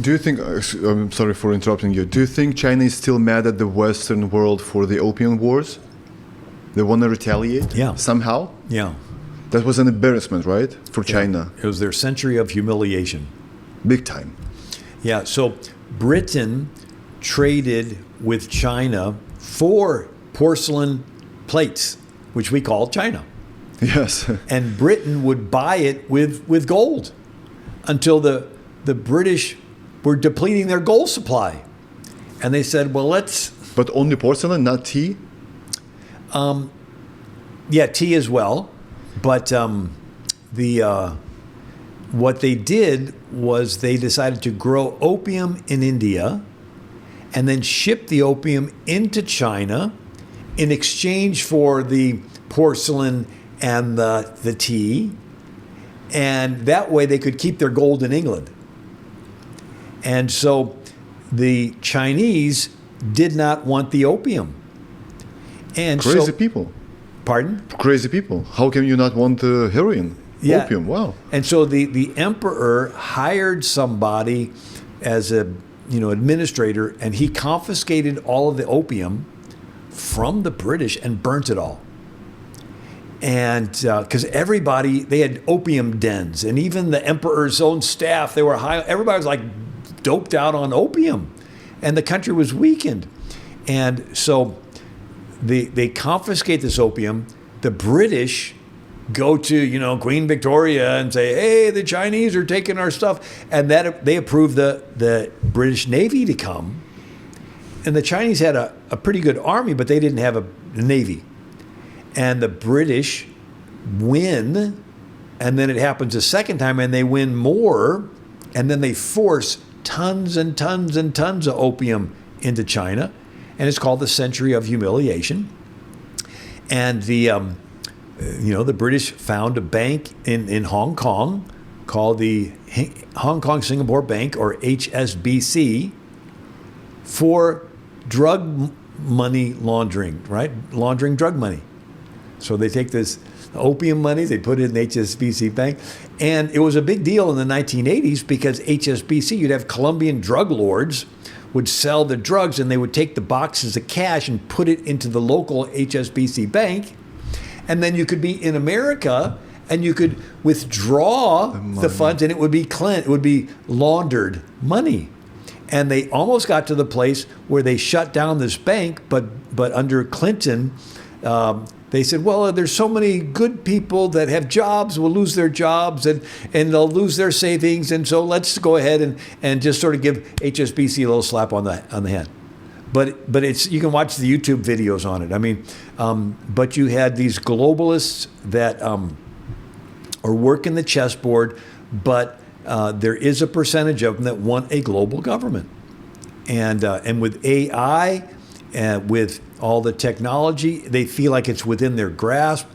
Do you think, I'm sorry for interrupting you, do you think China is still mad at the Western world for the Opium Wars? They want to retaliate somehow? Yeah. That was an embarrassment, right, for China? It was their century of humiliation. Big time. Yeah, so Britain traded with China for porcelain plates, which we call China. Yes. And Britain would buy it with gold until the British were depleting their gold supply. And they said, well, let's... But only porcelain, not tea? Yeah, tea as well. But what they did was they decided to grow opium in India and then ship the opium into China in exchange for the porcelain and the tea. And that way they could keep their gold in England. And so the Chinese did not want the opium. And Crazy people. Pardon? Crazy people. How can you not want heroin? Yeah. Opium, wow. And so the emperor hired somebody as a administrator, and he confiscated all of the opium from the British and burnt it all. And because they had opium dens, and even the emperor's own staff, everybody was like doped out on opium, and the country was weakened. And so they confiscate this opium. The British go to Queen Victoria and say, hey, the Chinese are taking our stuff, and that they approved the British Navy to come. And the Chinese had a pretty good army, but they didn't have a navy. And the British win, and then it happens a second time, and they win more, and then they force tons and tons and tons of opium into China, and it's called the Century of Humiliation. And the British found a bank in Hong Kong called the Hong Kong Singapore Bank, or HSBC, for drug money laundering, right? Laundering drug money. So they take this opium money, they put it in HSBC Bank. And it was a big deal in the 1980s because HSBC, you'd have Colombian drug lords would sell the drugs, and they would take the boxes of cash and put it into the local HSBC bank. And then you could be in America and you could withdraw the funds, and it would be laundered money. And they almost got to the place where they shut down this bank, but under Clinton, they said, well, there's so many good people that have jobs will lose their jobs, and they'll lose their savings, and so let's go ahead and just sort of give HSBC a little slap on the head. But you can watch the YouTube videos on it. I mean, but you had these globalists that are working the chessboard, but there is a percentage of them that want a global government, and with AI. With all the technology, they feel like it's within their grasp.